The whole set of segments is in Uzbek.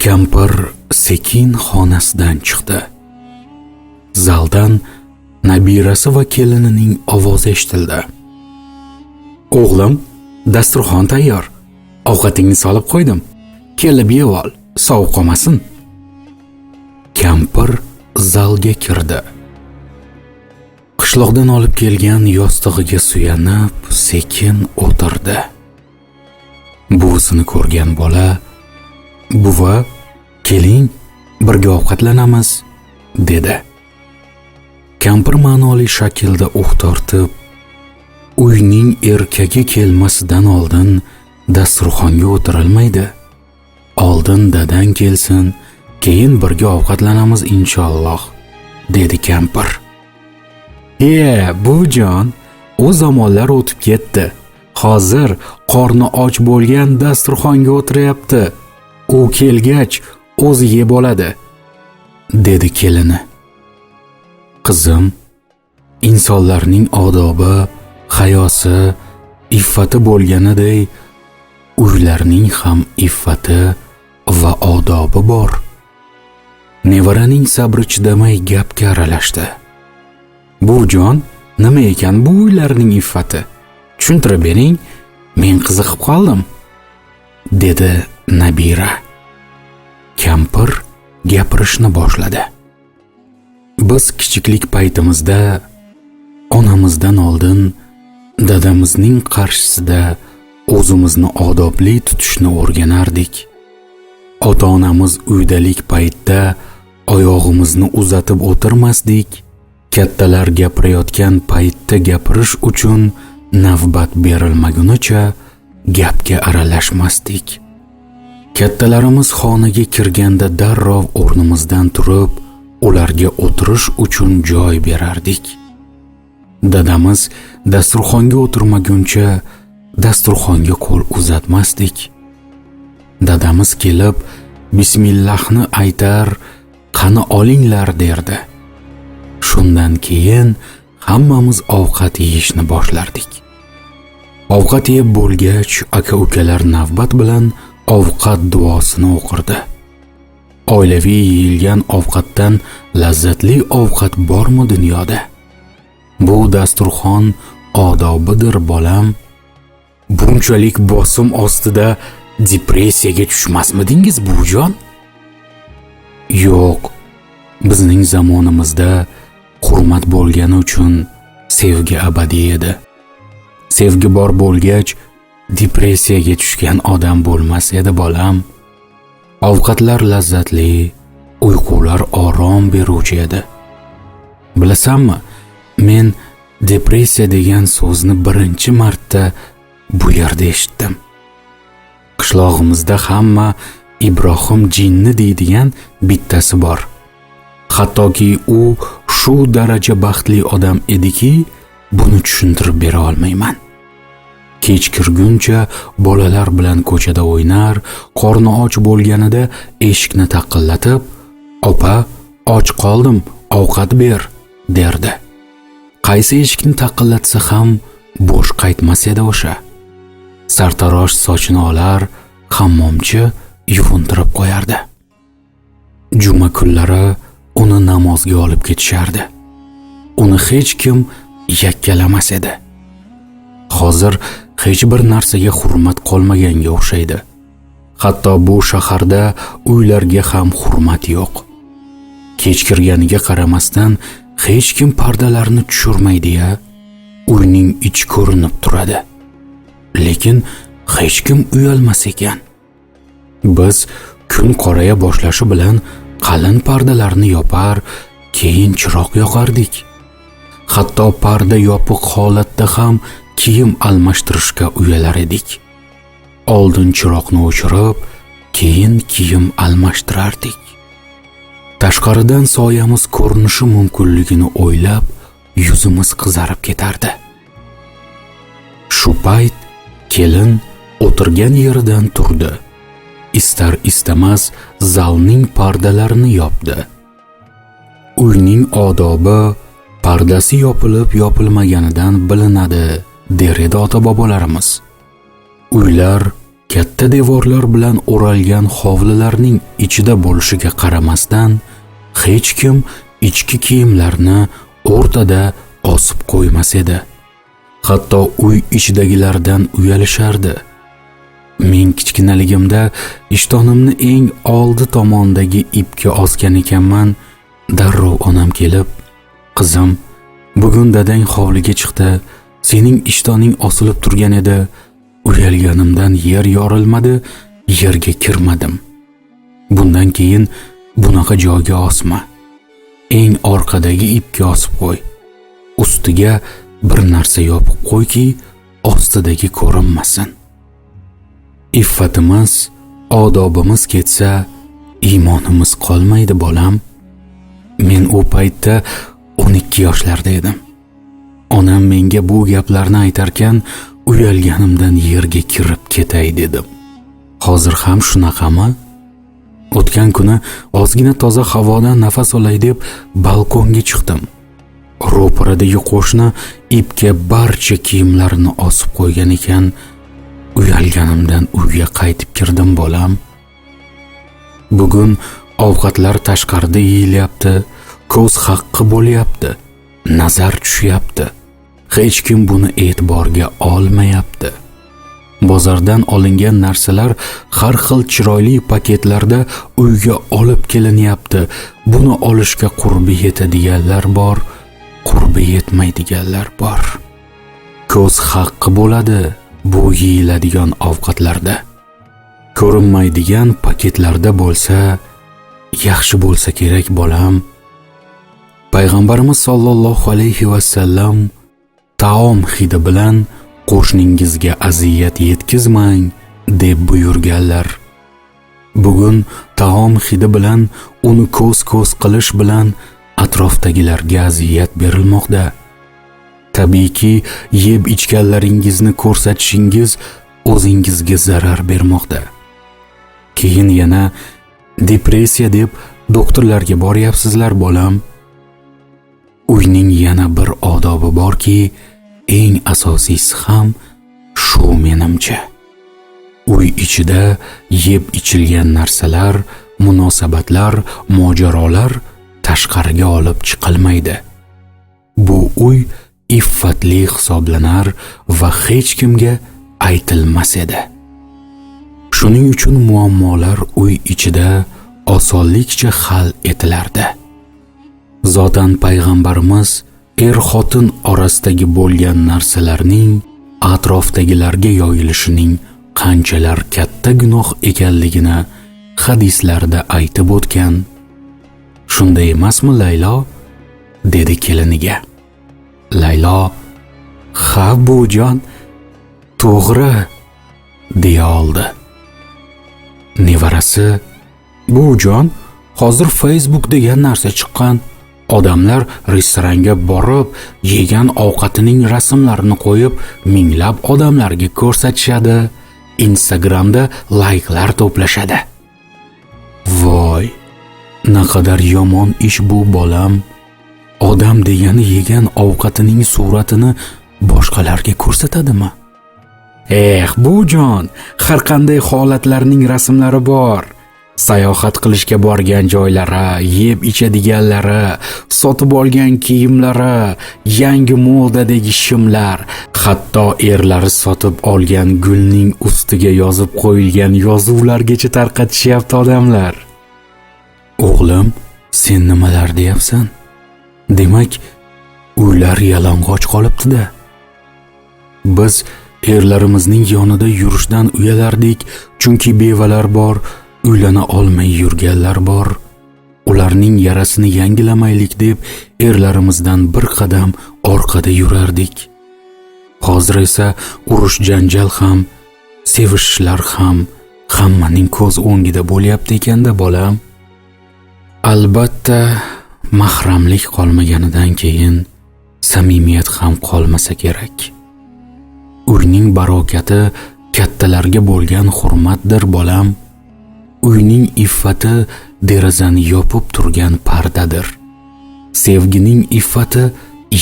Kampir sekin xonasidan chiqdi. Zaldan nabirasi va kelinining ovozi eshitildi. O'g'lim, dasturxon tayyor. Ovqatingni solib qo'ydim. Kelib yeb ol, sovuq qolmasin. Kampir zalga kirdi. Qishloqdan olib kelgan yostig'iga suyanib, sekin o'tirdi. Buvisini ko'rgan bola, "Buva, keling, birga ovqatlanamiz", dedi. Kampir ma'noli shaklda tortib, uyning erkagi kelmasidan oldin dasturxonga o'tirilmaydi. Oldin dadang kelsin, keyin birga ovqatlanamiz inshaalloh, dedi kampir. Buvijon, u zamonlar o'tib ketdi. Hozir qorni och bo'lgan dasturxonga o'tiryapti. U kelgach o'zi yeb oladi, dedi kelini. Qizim, insonlarning odobi, hayosi, iffati bo'lganiday, uylarning ham iffati va odobi bor. Nevaraning sabri chidamay gapga aralashdi. Buvijon, nima ekan bu uylarning iffati? Tushuntirib bering, men qiziqib qoldim, dedi nabira. Kampir gapirishni boshladi. Biz kichiklik paytimizda onamizdan oldin dadamizning qarshisida o'zimizni odobli tutishni o'rganardik. Ota-onamiz uydalik paytda oyog'imizni uzatib o'tirmasdik. Kattalar gapirayotgan paytda gapirish uchun navbat berilmagunicha gapga aralashmasdik. Kattalarimiz xonaga kirganda darrov o'rnimizdan turib, ularga o'tirish uchun joy berardik. Dadamiz dasturxonga o'tirmaguncha dasturxonga qo'l uzatmasdik. Dadamiz kelib, bismillahni aytar, qani olinglar derdi. Shundan keyin hammamiz ovqat yeyishni boshlardik. Ovqat yeb bo'lgach, aka-ukalar navbat bilan ovqat duosini o'qirdi. Oilaviy yeyilgan ovqatdan lazzatli ovqat bormi dunyoda? Bu dasturxon odobidir bolam. Bunchalik bosim ostida depressiyaga tushmasmidingiz buvijon? Yo'q, bizning zamonimizda hurmat bo'lgani uchun sevgi abadiy edi. Sevgi bor bo'lgach, depressiyaga tushgan odam bo'lmas edi bolam. Ovqatlar lazzatli, uyqular orom beruvchi edi. Bilasanmi, men depressiya degan so'zni birinchi marta bu yerda eshitdim. Qishlog'imizda hamma Ibrohim jinni deydigan bittasi bor. Hattoki u shu daraja baxtli odam ediki, buni tushuntirib bera olmayman. Kech kirguncha bolalar bilan ko'chada o'ynar, qorni och bo'lganida eshikni taqillatib, "Opa, och qoldim, ovqat ber", derdi. Qaysi eshikni taqillatsa ham bo'sh qaytmas edi o'sha. Sartarosh sochini olar, hammomchi yuvintirib qo'yardi. Juma kunlari uni namozga olib ketishardi. Uni hech kim yakkalamas edi. Hozir hech bir narsaga hurmat qolmaganga o'xshaydi. Hatto bu shaharda uylarga ham hurmat yo'q. Kech kirganiga qaramasdan hech kim pardalarni tushirmaydi-ya. Uyning ichi ko'rinib turadi. Lekin hech kim uyalmas ekan. Biz kun qoraya boshlashi bilan qalin pardalarni yopar, keyin chiroq yoqardik. Hatto parda yopiq holatda ham kiyim almashtirishga uyalar edik. Oldin chiroqni o'chirib, keyin kiyim almashtirardik. Tashqaridan soyamiz ko'rinishi mumkinligini o'ylab, yuzimiz qizarib ketardi. Shu payt kelin o'tirgan yeridan turdi. Istar istamas zalning pardalarini yopdi. Uyning odobi pardasi yopilib yopilmaganidan bilinadi, der edi ota-bobolarimiz. Uylar katta devorlar bilan o'ralgan hovlilarning ichida bo'lishiga qaramasdan, hech kim ichki kiyimlarni o'rtada osib qo'ymas edi. Hatto uy ichidagilardan uyalishardi. Men kichkinaligimda ishtonimni eng oldi tomondagi ipga osgan ekanman. Darrov onam kelib, "Qizim, bugun dadang hovliga chiqdi. Sening ishtoning osilib turgan edi." Uyalganimdan yer yorilmadi, yerga kirmadim. "Bundan keyin bunaqa joyga osma. Eng orqadagi ipga osib qo'y. Ustiga bir narsa yopib qo'yki, ostidagi ko'rinmasin. Iffatimiz, odobimiz ketsa, iymonimiz qolmaydi bolam." Men u paytda 12 yoshlarda edim. Onam menga bu gaplarni aytarkan, uyalganimdan yerga kirib ketay dedim. Hozir ham shunaqami? O'tgan kuni ozgina toza havodan nafas olay deb balkonga chiqdim. Ro'paradagi qo'shni ipga barcha kiyimlarini osib qo'ygan ekan. Uyalganimdan uyga qaytib kirdim bolam. Bugun ovqatlar tashqarida yeyilyapti, ko'z haqqi bo'lyapti, nazar tushyapti. Hech kim buni e'tiborga olmayapti. Bozordan olingan narsalar har xil chiroyli paketlarda uyga olib kelinyapti. Buni olishga qurbi yetadiganlar bor, qurbi yetmaydiganlar bor. Ko'z haqqi bo'ladi bu yeyiladigan ovqatlarda. Ko'rinmaydigan paketlarda bo'lsa, yaxshi bo'lsa kerak bolam. Payg'ambarimiz sollallohu alayhi va sallam taom hidi bilan qo'shningizga aziyat yetkazmang deb buyurganlar. Bugun taom hidi bilan uni ko'z-ko'z qilish bilan atrofdagilarga aziyat berilmoqda. Tabiiyki, yeb ichganlaringizni ko'rsatishingiz o'zingizga zarar bermoqda. Keyin yana depressiya deb doktorlarga boryapsizlar bolam. Uyning yana bir odobi borki, eng asosiysi ham shu menimcha. Uy ichida yeb ichilgan narsalar, munosabatlar, mojarolar tashqariga olib chiqilmaydi. Bu uy iffatli hisoblanar va hech kimga aytilmas edi. Shuning uchun muammolar uy ichida osonlikcha hal etilardi. Zotan payg'ambarimiz er-xotin orasidagi bo'lgan narsalarning atrofdagilarga yoyilishining qanchalar katta gunoh ekanligini hadislarda aytib o'tgan. "Shunday emasmi, Laylo?" dedi keliniga. Laylo, "Ha, buvijon, to'g'ri" deya oldi. Nevarasi, "Buvijon, hozir Facebook degan narsa chiqqan. Odamlar restoranga borib, yegan ovqatining rasmlarini qo'yib, minglab odamlarga ko'rsatishadi. Instagramda layklar to'plashadi." Voy, naqadar yomon ish bu bolam. Odam degani yegan ovqatining suratini boshqalarga ko'rsatadimi? Buvijon, har qanday holatlarning rasmlari bor. Sayohat qilishga borgan joylari, yeb ichadiganlari, sotib olgan kiyimlari, yangi modadagi shimlar, hatto erlari sotib olgan gulning ustiga yozib qo'yilgan yozuvlargacha tarqatishyapti odamlar. O'g'lim, sen nimalar deyapsan? Demak, uylar yalang'och qolibdi-da. Biz erlarimizning yonida yurishdan uyalardik, chunki bevalar bor, uylana olmay yurganlar bor. Ularning yarasini yangilamaylik deb erlarimizdan bir qadam orqada yurardik. Hozir esa urush janjal ham, sevishishlar ham hammaning ko'z o'ngida bo'lyapti ekanda bolam. Albatta, mahramlik qolmaganidan keyin samimiyat ham qolmasa kerak. Uyning barokati kattalarga bo'lgan hurmatdir bolam. Uyning iffati derazani yopib turgan pardadir. Sevgining iffati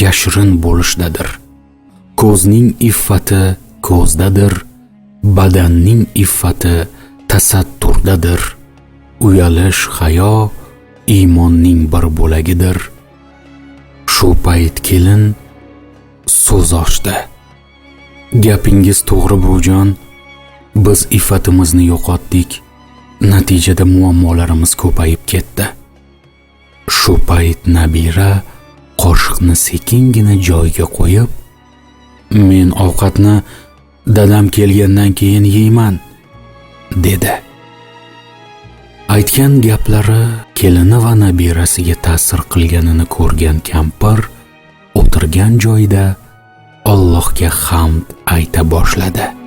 yashirin bo'lishdadir. Ko'zning iffati ko'zdadir. badanning iffati tasatturdadir. Uyalish hayo iymonning bir bo'lagidir. Shu payt kelin so'z ochdi. Gapingiz to'g'ri buvijon. Biz iffatimizni yo'qotdik. Natijada muammolarimiz ko'payib ketdi. Shu payt nabira qoshiqni sekingina joyiga qo'yib, men ovqatni dadam kelgandan keyin yeyman, dedi. Aytgan gaplari kelini va nabirasiga ta'sir qilganini ko'rgan kampir o'tirgan joyida Allohga hamd ayta boshladi.